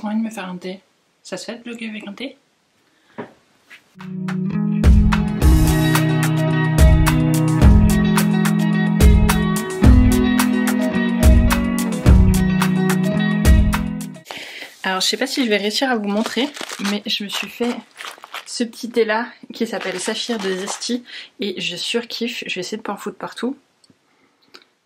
trop envie de me faire un thé. Ça se fait de vlogger avec un thé? Alors je sais pas si je vais réussir à vous montrer, mais je me suis fait ce petit thé là qui s'appelle Saphir de Zesty et je surkiffe. Je vais essayer de pas en foutre partout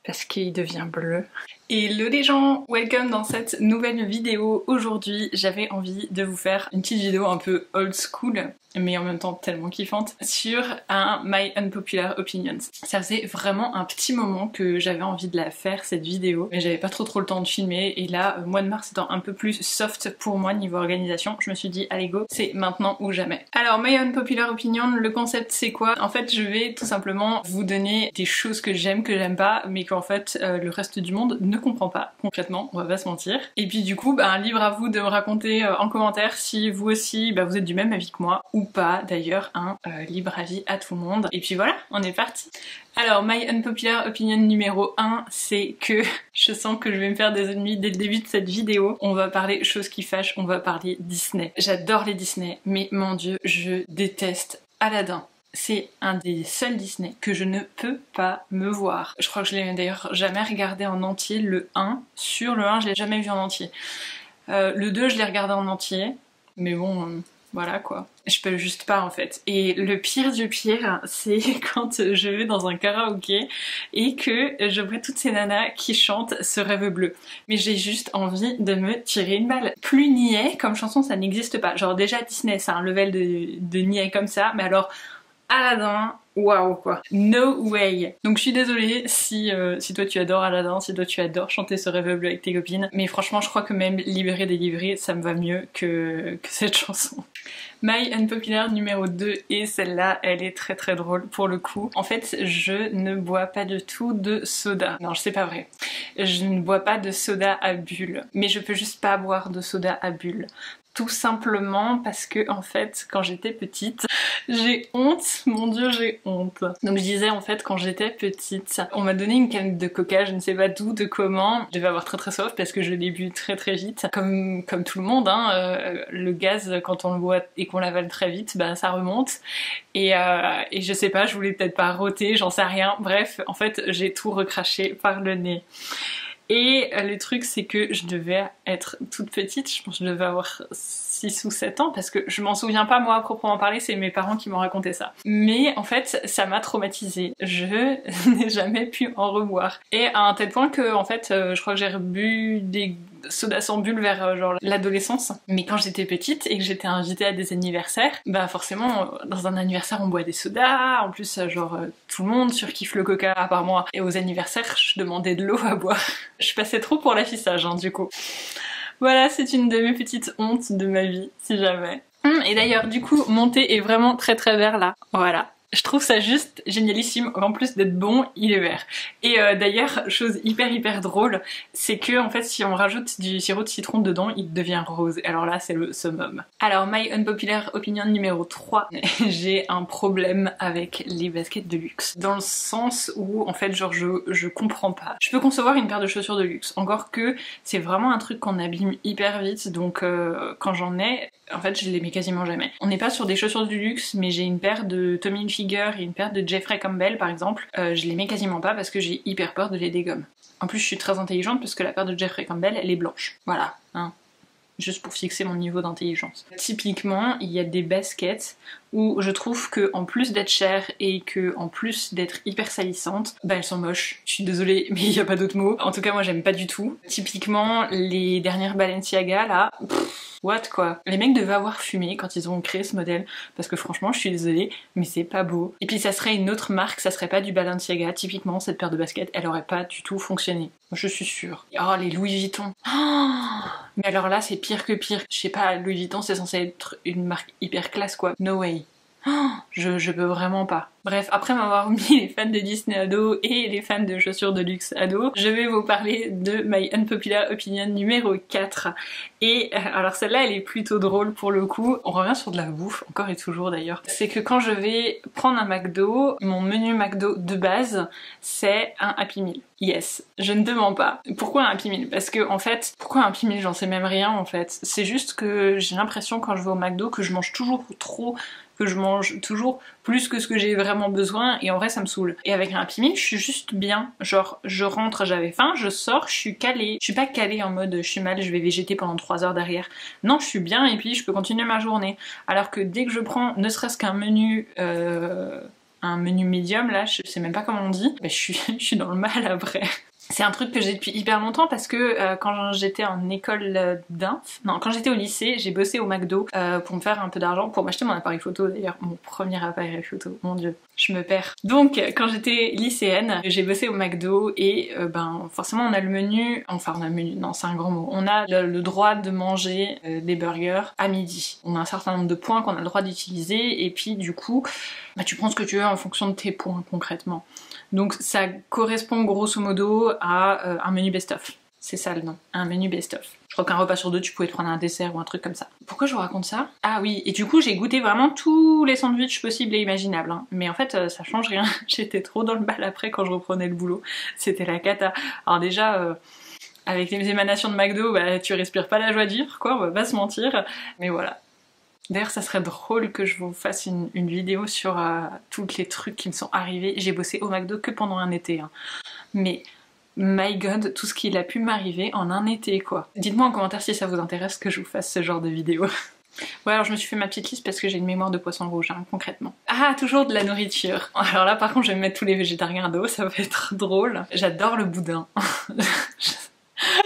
parce qu'il devient bleu. Hello les gens, welcome dans cette nouvelle vidéo. Aujourd'hui j'avais envie de vous faire une petite vidéo un peu old school mais en même temps tellement kiffante sur un My Unpopular Opinions. Ça faisait vraiment un petit moment que j'avais envie de la faire cette vidéo mais j'avais pas trop le temps de filmer et là mois de mars étant un peu plus soft pour moi niveau organisation, je me suis dit allez go, c'est maintenant ou jamais. Alors My Unpopular Opinion, le concept c'est quoi? En fait je vais tout simplement vous donner des choses que j'aime pas mais qu'en fait le reste du monde ne comprend pas concrètement, on va pas se mentir. Et puis du coup libre à vous de me raconter en commentaire si vous aussi vous êtes du même avis que moi ou pas d'ailleurs, libre avis à tout le monde. Et puis voilà, on est parti. Alors My Unpopular Opinion numéro 1, c'est que je sens que je vais me faire des ennemis dès le début de cette vidéo. On va parler choses qui fâchent, on va parler Disney. J'adore les Disney, mais mon dieu, je déteste Aladdin. C'est un des seuls Disney que je ne peux pas me voir. Je crois que je l'ai d'ailleurs jamais regardé en entier, le 1. Sur le 1, je l'ai jamais vu en entier. Le 2, je l'ai regardé en entier, mais bon... voilà quoi. Je peux juste pas en fait. Et le pire du pire, c'est quand je vais dans un karaoké et que je vois toutes ces nanas qui chantent ce rêve bleu. Mais j'ai juste envie de me tirer une balle. Plus niais comme chanson, ça n'existe pas. Genre déjà Disney, c'est un level de niais comme ça, mais alors Aladdin, waouh quoi. No way. Donc je suis désolée si toi tu adores Aladdin, si toi tu adores chanter ce rêve bleu avec tes copines, mais franchement je crois que même Libéré délivré ça me va mieux que cette chanson. My Unpopular numéro 2 et celle-là elle est très drôle pour le coup. En fait je ne bois pas du tout de soda. Non c'est pas vrai. Je ne bois pas de soda à bulles. Mais je peux juste pas boire de soda à bulles. Tout simplement parce que en fait quand j'étais petite j'ai honte, mon dieu j'ai honte. Donc je disais en fait quand j'étais petite on m'a donné une canette de coca, je ne sais pas d'où, de comment. Je devais avoir très soif parce que je l'ai bu très vite comme tout le monde le gaz quand on le boit et qu'on l'avale très vite ça remonte et je sais pas, je voulais peut-être pas rôter, j'en sais rien, bref en fait j'ai tout recraché par le nez. Et le truc c'est que je devais être toute petite, je pense que je devais avoir 6 ou 7 ans parce que je m'en souviens pas moi à proprement parler, c'est mes parents qui m'ont raconté ça. Mais en fait ça m'a traumatisée, je n'ai jamais pu en reboire. Et à un tel point que en fait je crois que j'ai rebu des sodas sans bulles vers genre l'adolescence. Mais quand j'étais petite et que j'étais invitée à des anniversaires, forcément dans un anniversaire on boit des sodas, en plus genre tout le monde surkiffe le coca à part moi. Et aux anniversaires je demandais de l'eau à boire. Je passais trop pour l'affichage du coup. Voilà, c'est une de mes petites hontes de ma vie, si jamais. Et d'ailleurs, du coup, mon thé est vraiment très vert là. Voilà. Je trouve ça juste génialissime, en plus d'être bon, il est vert. Et d'ailleurs, chose hyper drôle, c'est que en fait si on rajoute du sirop de citron dedans, il devient rose. Alors là, c'est le summum. Alors, My Unpopular Opinion numéro 3, j'ai un problème avec les baskets de luxe. Dans le sens où, en fait, genre je comprends pas. Je peux concevoir une paire de chaussures de luxe, encore que c'est vraiment un truc qu'on abîme hyper vite, donc quand j'en ai, en fait, je les mets quasiment jamais. On n'est pas sur des chaussures du luxe, mais j'ai une paire de Tommy Hilfiger et une paire de Jeffrey Campbell par exemple. Je les mets quasiment pas parce que j'ai hyper peur de les dégommer. En plus, je suis très intelligente parce que la paire de Jeffrey Campbell, elle est blanche. Voilà, juste pour fixer mon niveau d'intelligence. Typiquement, il y a des baskets où je trouve que en plus d'être chères et que en plus d'être hyper salissantes, elles sont moches. Je suis désolée, mais il y a pas d'autre mot. En tout cas, moi j'aime pas du tout. Typiquement, les dernières Balenciaga là, what quoi. Les mecs devaient avoir fumé quand ils ont créé ce modèle parce que franchement, je suis désolée, mais c'est pas beau. Et puis ça serait une autre marque, ça serait pas du Balenciaga. Typiquement, cette paire de baskets, elle aurait pas du tout fonctionné. Je suis sûre. Oh, les Louis Vuitton. Mais alors là, c'est pire que pire. Je sais pas, Louis Vuitton, c'est censé être une marque hyper classe quoi. No way. Je peux vraiment pas. Bref, après m'avoir mis les fans de Disney ado et les fans de chaussures de luxe ado, je vais vous parler de My Unpopular Opinion numéro 4. Et alors celle-là elle est plutôt drôle pour le coup. On revient sur de la bouffe, encore et toujours d'ailleurs. C'est que quand je vais prendre un McDo, mon menu McDo de base c'est un Happy Meal. Yes, je ne te mens pas. Pourquoi un Happy Meal? Parce que en fait, pourquoi un Happy Meal? J'en sais même rien en fait. C'est juste que j'ai l'impression quand je vais au McDo que je mange toujours trop, que je mange toujours plus que ce que j'ai vraiment besoin et en vrai ça me saoule. Et avec un Happy Meal, je suis juste bien. Genre, je rentre, j'avais faim, je sors, je suis calée. Je suis pas calée en mode je suis mal, je vais végéter pendant 3 heures derrière. Non, je suis bien et puis je peux continuer ma journée. Alors que dès que je prends ne serait-ce qu'un menu... un menu médium là, je sais même pas comment on dit, bah, je suis dans le mal après. C'est un truc que j'ai depuis hyper longtemps parce que quand j'étais en école d'inf, non quand j'étais au lycée, j'ai bossé au McDo pour me faire un peu d'argent, pour m'acheter mon appareil photo d'ailleurs, mon premier appareil photo, mon dieu, je me perds. Donc quand j'étais lycéenne, j'ai bossé au McDo et ben forcément on a le menu, enfin on a le menu, non c'est un grand mot, on a le droit de manger des burgers à midi. On a un certain nombre de points qu'on a le droit d'utiliser et puis du coup bah, tu prends ce que tu veux en fonction de tes points concrètement. Donc ça correspond grosso modo à un menu best-of. C'est ça le nom, un menu best-of. Je crois qu'un repas sur deux, tu pouvais te prendre un dessert ou un truc comme ça. Pourquoi je vous raconte ça? Ah oui, et du coup j'ai goûté vraiment tous les sandwichs possibles et imaginables. Hein. Mais en fait ça change rien, j'étais trop dans le bal après quand je reprenais le boulot. C'était la cata. Alors déjà... avec les émanations de McDo, bah tu respires pas la joie de vivre quoi, on va pas se mentir. Mais voilà. D'ailleurs ça serait drôle que je vous fasse une vidéo sur tous les trucs qui me sont arrivés. J'ai bossé au McDo que pendant un été. Hein. Mais my god, tout ce qu'il a pu m'arriver en un été quoi. Dites-moi en commentaire si ça vous intéresse que je vous fasse ce genre de vidéo. Ouais alors je me suis fait ma petite liste parce que j'ai une mémoire de poisson rouge hein, concrètement. Ah toujours de la nourriture. Alors là par contre je vais mettre tous les végétariens à dos, ça va être drôle. J'adore le boudin.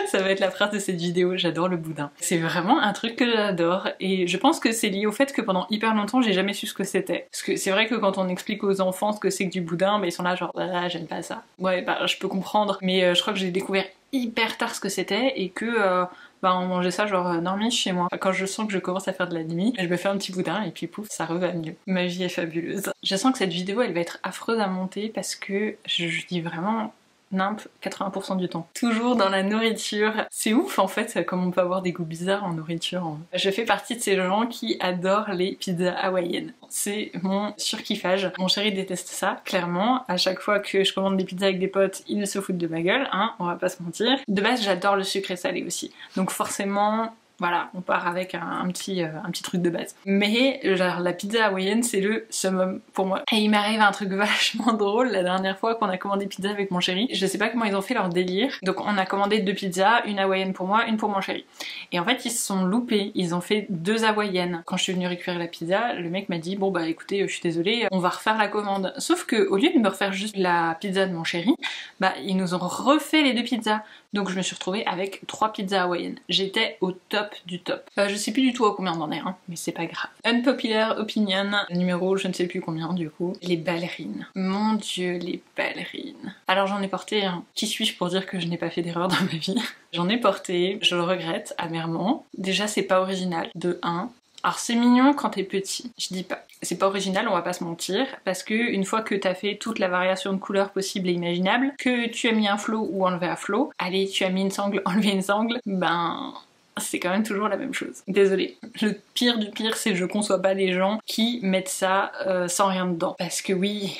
Ça va être la phrase de cette vidéo, j'adore le boudin. C'est vraiment un truc que j'adore et je pense que c'est lié au fait que pendant hyper longtemps j'ai jamais su ce que c'était. Parce que c'est vrai que quand on explique aux enfants ce que c'est que du boudin, bah, ils sont là genre ah, j'aime pas ça. Ouais bah je peux comprendre mais je crois que j'ai découvert hyper tard ce que c'était et que bah on mangeait ça genre normiche chez moi. Quand je sens que je commence à faire de la nuit, je me fais un petit boudin et puis pouf ça reva mieux. Ma vie est fabuleuse. Je sens que cette vidéo elle va être affreuse à monter parce que je dis vraiment... nimp 80% du temps. Toujours dans la nourriture. C'est ouf en fait comme on peut avoir des goûts bizarres en nourriture. Je fais partie de ces gens qui adorent les pizzas hawaïennes. C'est mon surkiffage. Mon chéri déteste ça, clairement. À chaque fois que je commande des pizzas avec des potes, ils se foutent de ma gueule, hein, on va pas se mentir. De base j'adore le sucré salé aussi. Donc forcément... voilà, on part avec un petit truc de base. Mais genre la pizza hawaïenne c'est le summum pour moi. Et il m'arrive un truc vachement drôle la dernière fois qu'on a commandé pizza avec mon chéri. Je sais pas comment ils ont fait leur délire. Donc on a commandé 2 pizzas, une hawaïenne pour moi, une pour mon chéri. Et en fait ils se sont loupés, ils ont fait 2 hawaïennes. Quand je suis venue récupérer la pizza, le mec m'a dit bon bah écoutez je suis désolée, on va refaire la commande. Sauf que au lieu de me refaire juste la pizza de mon chéri, bah ils nous ont refait les 2 pizzas. Donc je me suis retrouvée avec 3 pizzas hawaïennes. J'étais au top du top. Je sais plus du tout à combien on en est, hein, mais c'est pas grave. Unpopular opinion, numéro je ne sais plus combien du coup. Les ballerines. Mon dieu, les ballerines. Alors j'en ai porté un. Qui suis-je pour dire que je n'ai pas fait d'erreur dans ma vie? J'en ai porté, je le regrette amèrement. Déjà c'est pas original, de 1. Alors c'est mignon quand t'es petit, je dis pas. C'est pas original, on va pas se mentir, parce que une fois que t'as fait toute la variation de couleurs possible et imaginable, que tu as mis un flow ou enlevé un flow, allez tu as mis une sangle, enlevé une sangle, ben... c'est quand même toujours la même chose. Désolée. Le pire du pire, c'est que je conçois pas les gens qui mettent ça sans rien dedans. Parce que oui,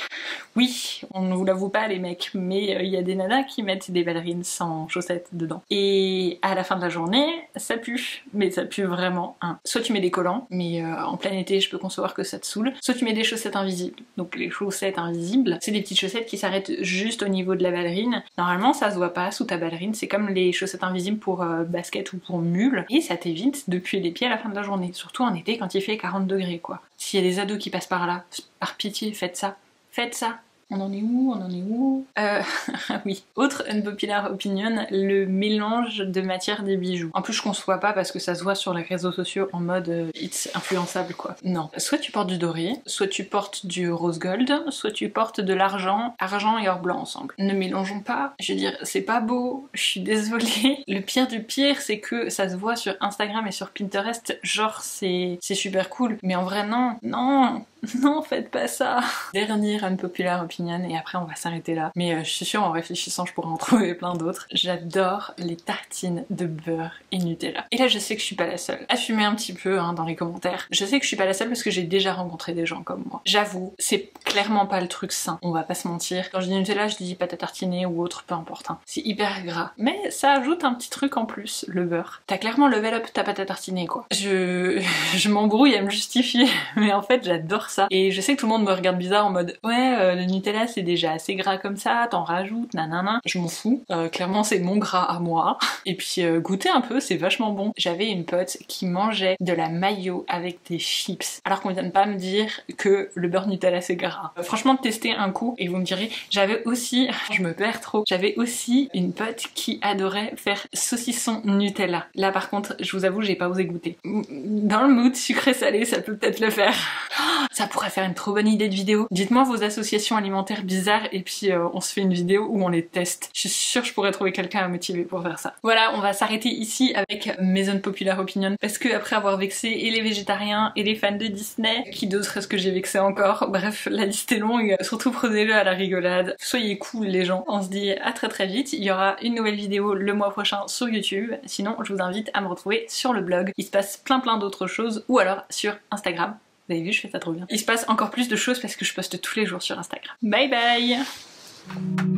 on ne vous l'avoue pas les mecs, mais il y a des nanas qui mettent des ballerines sans chaussettes dedans. Et à la fin de la journée, ça pue. Mais ça pue vraiment. Hein. Soit tu mets des collants, mais en plein été, je peux concevoir que ça te saoule. Soit tu mets des chaussettes invisibles. Donc les chaussettes invisibles, c'est des petites chaussettes qui s'arrêtent juste au niveau de la ballerine. Normalement, ça se voit pas sous ta ballerine. C'est comme les chaussettes invisibles pour basket ou pour mule. Et ça t'évite de puer les pieds à la fin de la journée, surtout en été quand il fait 40 degrés quoi. S'il y a des ados qui passent par là, par pitié faites ça, faites ça. On en est où? On en est où? Oui. Autre unpopular opinion, le mélange de matière des bijoux. En plus je conçois pas parce que ça se voit sur les réseaux sociaux en mode it's influençable quoi. Non. Soit tu portes du doré, soit tu portes du rose gold, soit tu portes de l'argent, argent et or blanc ensemble. Ne mélangeons pas. Je veux dire, c'est pas beau, je suis désolée. Le pire du pire, c'est que ça se voit sur Instagram et sur Pinterest, genre c'est super cool. Mais en vrai non, non. non, faites pas ça. Dernière unpopular opinion et après on va s'arrêter là. Mais je suis sûre en réfléchissant je pourrais en trouver plein d'autres. J'adore les tartines de beurre et Nutella. Et là je sais que je suis pas la seule. Assumez un petit peu dans les commentaires. Je sais que je suis pas la seule parce que j'ai déjà rencontré des gens comme moi. J'avoue, c'est clairement pas le truc sain. On va pas se mentir. Quand je dis Nutella, je dis pâte à tartiner ou autre, peu importe. C'est hyper gras. Mais ça ajoute un petit truc en plus, le beurre. T'as clairement level up ta pâte à tartiner quoi. Je m'embrouille à me justifier. Mais en fait j'adore ça. Et je sais que tout le monde me regarde bizarre en mode ouais le Nutella c'est déjà assez gras comme ça, t'en rajoutes, nanana. Je m'en fous. Clairement c'est mon gras à moi. Et puis goûtez un peu, c'est vachement bon. J'avais une pote qui mangeait de la mayo avec des chips. Alors qu'on vient de pas me dire que le beurre Nutella c'est gras. Franchement testez un coup et vous me direz. J'avais aussi, je me perds trop, j'avais aussi une pote qui adorait faire saucisson Nutella. Là par contre je vous avoue j'ai pas osé goûter. Dans le mood sucré salé ça peut peut-être le faire. Ça pourrait faire une trop bonne idée de vidéo. Dites-moi vos associations alimentaires bizarres et puis on se fait une vidéo où on les teste. Je suis sûre que je pourrais trouver quelqu'un à motiver pour faire ça. Voilà, on va s'arrêter ici avec mes unpopular opinions parce que après avoir vexé et les végétariens et les fans de Disney, qui d'autre est-ce que j'ai vexé encore? Bref, la liste est longue. Surtout prenez-le à la rigolade. Soyez cool les gens. On se dit à très très vite. Il y aura une nouvelle vidéo le mois prochain sur YouTube. Sinon, je vous invite à me retrouver sur le blog. Il se passe plein d'autres choses ou alors sur Instagram. Vous avez vu, je fais ça trop bien. Il se passe encore plus de choses parce que je poste tous les jours sur Instagram. Bye bye!